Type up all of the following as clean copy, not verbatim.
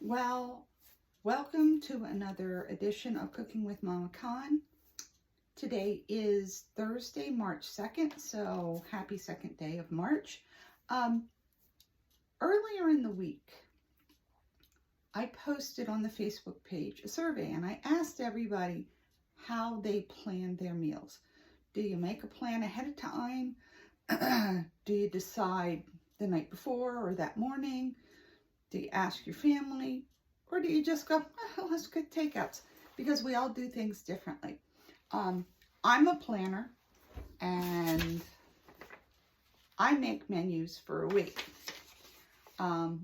Well, welcome to another edition of Cooking with Mama Kahn. Today is Thursday, March 2nd, so happy second day of March. Earlier in the week, I posted on the Facebook page a survey and I asked everybody how they plan their meals. Do you make a plan ahead of time? Do you decide the night before or that morning? Do you ask your family? Or do you just go, let's get takeouts? Because we all do things differently. I'm a planner and I make menus for a week. And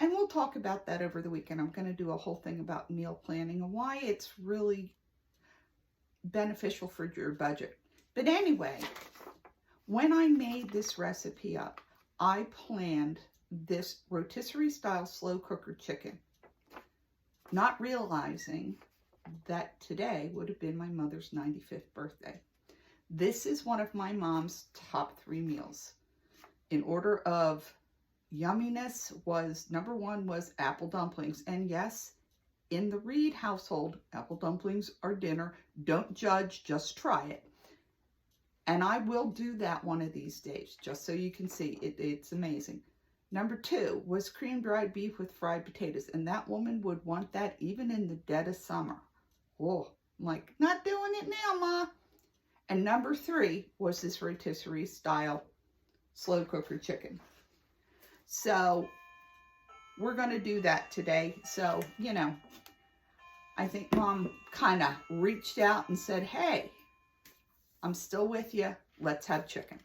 we'll talk about that over the weekend. I'm going to do a whole thing about meal planning and why it's really beneficial for your budget. But anyway, when I made this recipe up, I planned this rotisserie style slow cooker chicken, not realizing that today would have been my mother's 95th birthday. This is one of my mom's top 3 meals. In order of yumminess, was number 1 was apple dumplings. And yes, in the Reed household, apple dumplings are dinner. Don't judge, just try it. And I will do that one of these days, just so you can see it's amazing. Number 2 was cream dried beef with fried potatoes. And that woman would want that even in the dead of summer. Oh, I'm like, not doing it now, Ma. And number 3 was this rotisserie style slow cooker chicken. So we're going to do that today. So, you know, I think Mom kind of reached out and said, hey, I'm still with you. Let's have chicken.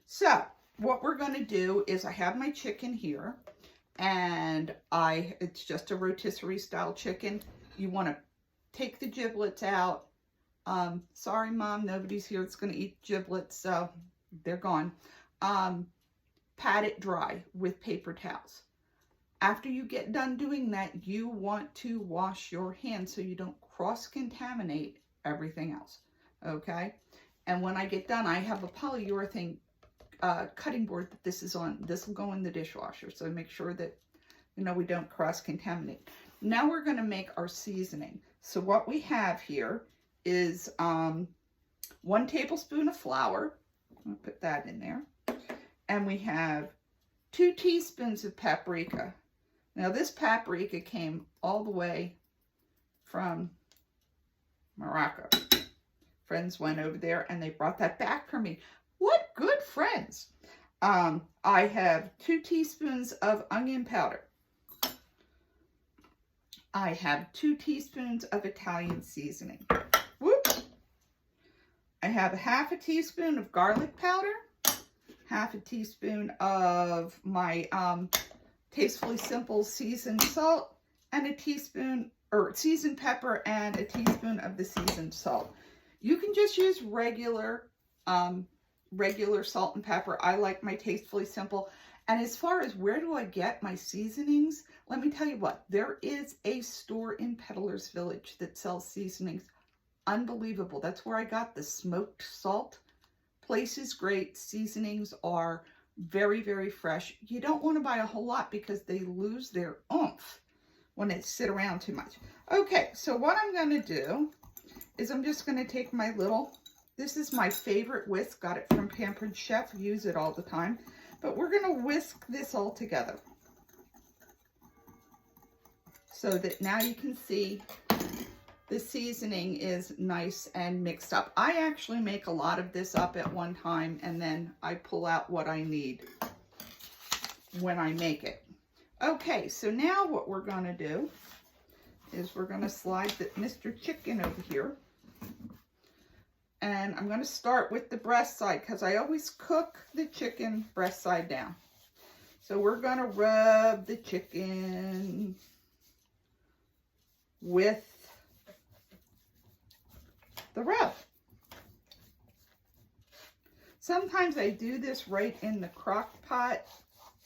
So what we're going to do is I have my chicken here and it's just a rotisserie style chicken. You want to take the giblets out. Sorry, Mom, nobody's here that's going to eat giblets, so they're gone. Pat it dry with paper towels. After you get done doing that, you want to wash your hands so you don't cross-contaminate everything else, okay? And when I get done, I have a polyurethane cutting board that this is on. This will go in the dishwasher, so make sure that, you know, we don't cross-contaminate. Now we're going to make our seasoning. So what we have here is 1 tablespoon of flour. I'm going to put that in there. And we have 2 teaspoons of paprika. Now this paprika came all the way from Morocco. Friends went over there and they brought that back for me. What good friends. I have 2 teaspoons of onion powder. I have 2 teaspoons of Italian seasoning. Whoop. I have 1/2 teaspoon of garlic powder, 1/2 teaspoon of my Tastefully Simple seasoned salt, and a teaspoon, or seasoned pepper, and a teaspoon of the seasoned salt. You can just use regular salt and pepper. I like my Tastefully Simple. And as far as where do I get my seasonings, let me tell you what, there is a store in Peddler's Village that sells seasonings. Unbelievable. That's where I got the smoked salt. Place is great. Seasonings are very, very fresh. You don't want to buy a whole lot because they lose their oomph when they sit around too much. Okay, so what I'm going to do is I'm just going to take my little, this is my favorite whisk, got it from Pampered Chef, use it all the time. But we're going to whisk this all together so that now you can see the seasoning is nice and mixed up. I actually make a lot of this up at one time and then I pull out what I need when I make it. Okay, so now what we're going to do is we're going to slide Mr. Chicken over here. And I'm going to start with the breast side because I always cook the chicken breast side down. So we're going to rub the chicken with the rub. Sometimes I do this right in the crock pot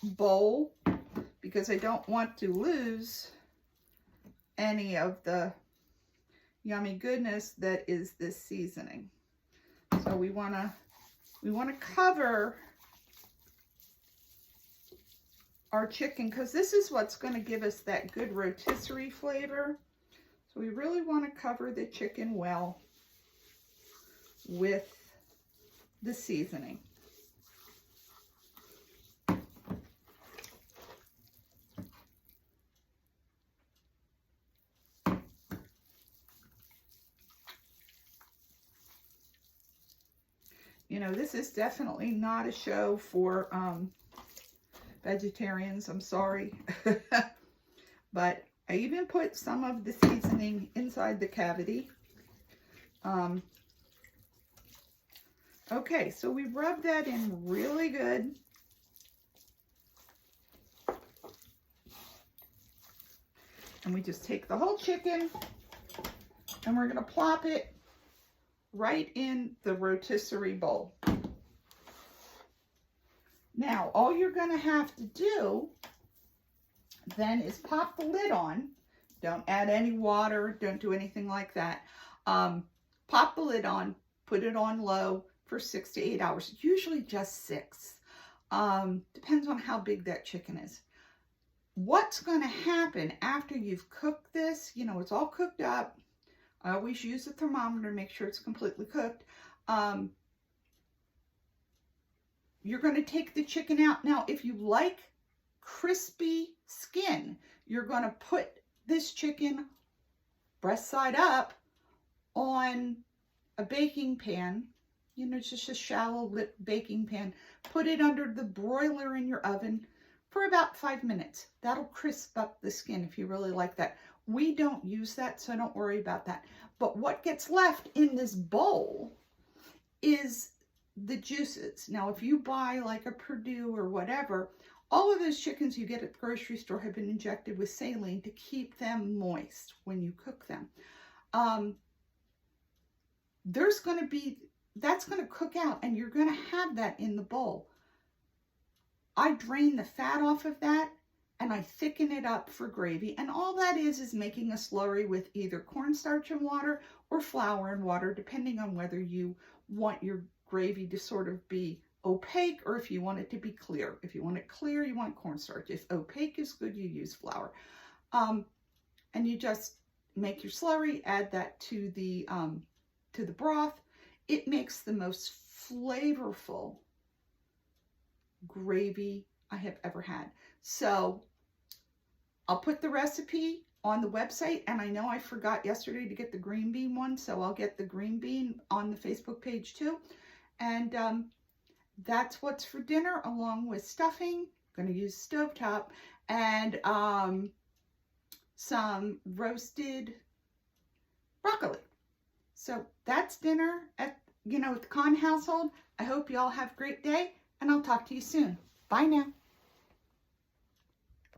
bowl because I don't want to lose any of the yummy goodness that is this seasoning. So we want to cover our chicken, because this is what's going to give us that good rotisserie flavor. So we really want to cover the chicken well with the seasoning. You know, this is definitely not a show for vegetarians, I'm sorry. But I even put some of the seasoning inside the cavity. Okay, so we rub that in really good. And we just take the whole chicken and we're going to plop it right in the rotisserie bowl. Now, all you're going to have to do then is pop the lid on. Don't add any water. Don't do anything like that. Pop the lid on. Put it on low for 6 to 8 hours. Usually just 6. Depends on how big that chicken is. What's going to happen after you've cooked this? You know, it's all cooked up. I always use the thermometer to make sure it's completely cooked. You're going to take the chicken out. Now, if you like crispy skin, you're going to put this chicken breast side up on a baking pan. You know, just a shallow lip baking pan. Put it under the broiler in your oven for about 5 minutes. That'll crisp up the skin if you really like that. We don't use that, so don't worry about that. But what gets left in this bowl is the juices. Now, if you buy like a Perdue or whatever, all of those chickens you get at the grocery store have been injected with saline to keep them moist when you cook them. That's going to cook out, and you're going to have that in the bowl. I drain the fat off of that, and I thicken it up for gravy. And all that is making a slurry with either cornstarch and water or flour and water, depending on whether you want your gravy to sort of be opaque or if you want it to be clear. If you want it clear, you want cornstarch. If opaque is good, you use flour. And you just make your slurry, add that to the broth. It makes the most flavorful gravy I have ever had. So I'll put the recipe on the website, and I know I forgot yesterday to get the green bean one, so I'll get the green bean on the Facebook page too. And that's what's for dinner, along with stuffing. I'm going to use stovetop, and some roasted broccoli. So that's dinner at the Kahn household. I hope you all have a great day, and I'll talk to you soon. Bye now.